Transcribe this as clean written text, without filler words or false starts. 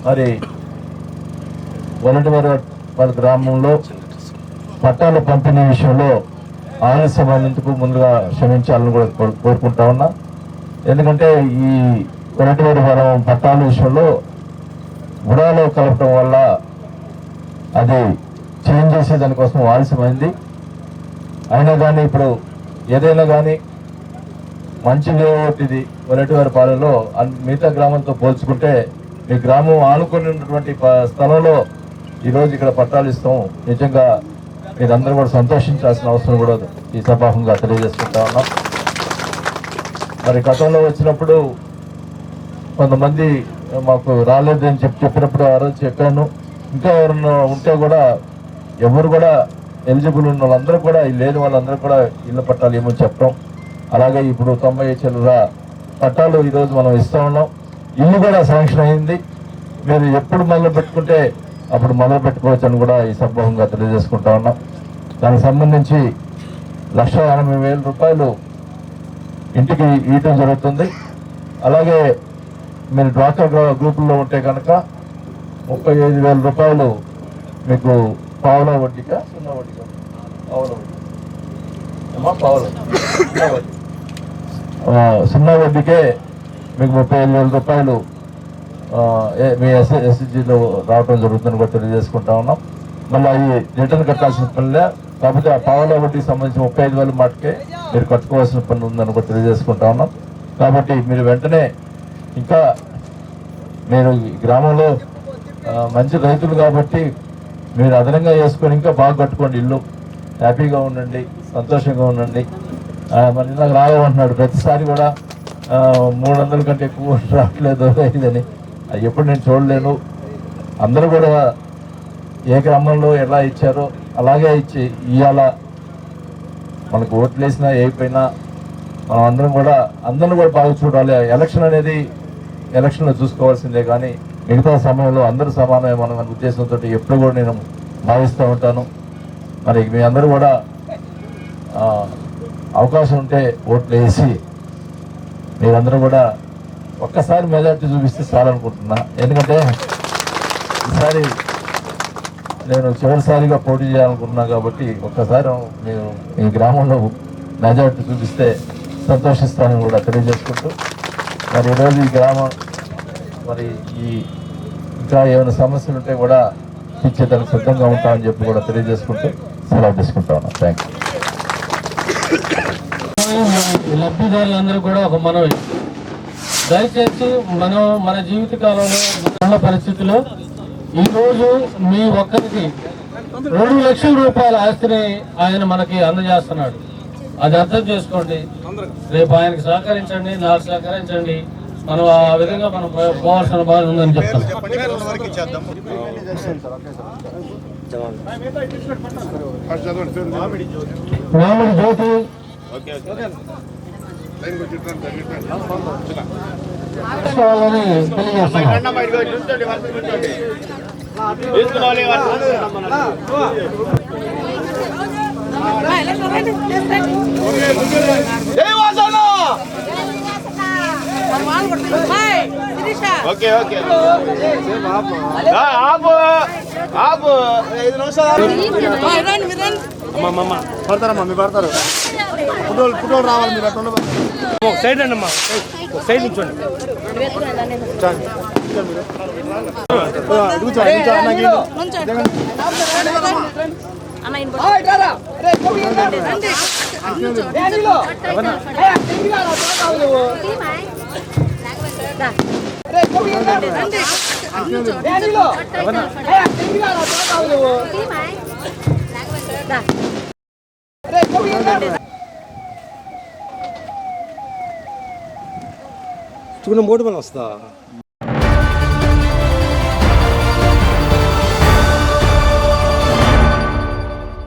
మరి వలటవారి గ్రామంలో పట్టాల పంపిణీ విషయంలో ఆలస్యమైనందుకు ముందుగా క్షమించాలని కూడా కోరుకుంటా ఉన్నా. ఎందుకంటే ఈ వలటవారి పట్టాల విషయంలో గుడాలో కలపడం వల్ల అది చేంజ్ చేసే దానికోసం ఆలస్యమైంది. అయినా కానీ ఇప్పుడు ఏదైనా కానీ మంచి లేఅవుట్ ఇది వలటవారి పాలెంలో మిగతా గ్రామంతో పోల్చుకుంటే మీ గ్రామం ఆనుకొని ఉన్నటువంటి స్థలంలో ఈరోజు ఇక్కడ పట్టాలు ఇస్తాం. నిజంగా మీరందరూ కూడా సంతోషించాల్సిన అవసరం కూడా ఈ సభాముఖంగా తెలియజేసుకుంటా ఉన్నాం. మరి గతంలో వచ్చినప్పుడు కొంతమంది మాకు రాలేదని చెప్పినప్పుడు ఆ రోజు చెప్పాను. ఇంకా ఎవరన్నా ఉంటే కూడా ఎవరు కూడా ఎలిజిబుల్ ఉన్న వాళ్ళందరూ కూడా లేని వాళ్ళందరూ కూడా ఇళ్ళ పట్టాలు ఏమో చెప్పడం. అలాగే ఇప్పుడు 90 చిల్లర పట్టాలు ఈరోజు మనం ఇస్తూ ఉన్నాం. ఇల్లు కూడా శాంక్షన్ అయింది. మీరు ఎప్పుడు మొదలు పెట్టుకుంటే అప్పుడు మొదలు పెట్టుకోవచ్చు అని కూడా ఈ సంభవంగా తెలియజేసుకుంటా ఉన్నాం. దానికి సంబంధించి 1,80,000 రూపాయలు ఇంటికి ఇవ్వటం జరుగుతుంది. అలాగే మీరు డ్వాక్రా గ్రూపుల్లో ఉంటే కనుక 35,000 రూపాయలు మీకు పావుల వడ్డీగా సున్న వడ్డీగా సున్నా వడ్డీకే మీకు 35,000 రూపాయలు మీ ఎస్ఎస్జీలో రావడం జరుగుతుందని కూడా తెలియజేసుకుంటా ఉన్నాం. మళ్ళీ అవి రిటర్న్ కట్టాల్సిన పనిలే, కాకపోతే ఆ పావుల వడ్డీకి సంబంధించి 35,000 మాటకే మీరు కట్టుకోవాల్సిన పని ఉందని కూడా తెలియజేసుకుంటా ఉన్నాం. కాబట్టి మీరు వెంటనే ఇంకా మీరు ఈ గ్రామంలో మంచి రైతులు కాబట్టి మీరు అదనంగా వేసుకొని ఇంకా బాగా కట్టుకోండి. ఇల్లు హ్యాపీగా ఉండండి, సంతోషంగా ఉండండి. మరి నాకు రావంటున్నాడు ప్రతిసారి కూడా 300 కంటే ఎక్కువ రావట్లేదు ఇదని. అది ఎప్పుడు నేను చూడలేను. అందరూ కూడా ఏ గ్రామంలో ఎలా ఇచ్చారో అలాగే ఇచ్చి ఇవాళ మనకు ఓట్లు వేసినా అయిపోయినా మనం అందరం కూడా అందరిని కూడా బాగా చూడాలి. ఎలక్షన్ అనేది ఎలక్షన్లో చూసుకోవాల్సిందే, కానీ మిగతా సమయంలో అందరూ సమానమే మన ఉద్దేశంతో ఎప్పుడు కూడా నేను భావిస్తూ ఉంటాను. మరి మీ అందరూ కూడా అవకాశం ఉంటే ఓట్లు వేసి మీరందరూ కూడా ఒక్కసారి మెజార్టీ చూపిస్తే చాలనుకుంటున్నా. ఎందుకంటే ఈసారి నేను చివరిసారిగా పోటీ చేయాలనుకుంటున్నా కాబట్టి ఒక్కసారి మీరు ఈ గ్రామంలో మెజార్టీ చూపిస్తే సంతోషిస్తానని కూడా తెలియజేసుకుంటూ, మరి ఈరోజు ఈ గ్రామం మరి ఇంకా ఏమైనా సమస్యలు ఉంటే కూడా ఇచ్చేదానికి సిద్ధంగా ఉంటామని చెప్పి కూడా తెలియజేసుకుంటూ సెలవు తీసుకుంటా ఉన్నాం. Thank you. లబ్ధిదారులందరూ కూడా ఒక మనవి, దయచేసి మనం మన జీవిత కాలంలో ఉన్న పరిస్థితిలో ఈరోజు మీ ఒక్కరికి 2 లక్షల రూపాయల ఆస్తిని ఆయన మనకి అందజేస్తున్నాడు. అది అర్థం చేసుకోండి. రేపు ఆయనకి సహకరించండి, నాకు సహకరించండి. మనం ఆ విధంగా మనం పోవాల్సిన బాధ ఉందని చెప్తాం. మామిడి జ్యోతి ఓకే ఓకే ఆపు ఆపు 5 నిమిషాలు అమ్మమ్మ పడతారమ్మా, మీరు పడతారు. ఫోటోలు రావాలి, మీరు అట్లా సైడ్ రండి అమ్మా, సైడ్ నుంచోండి. చూడండి మోటు పని వస్తా.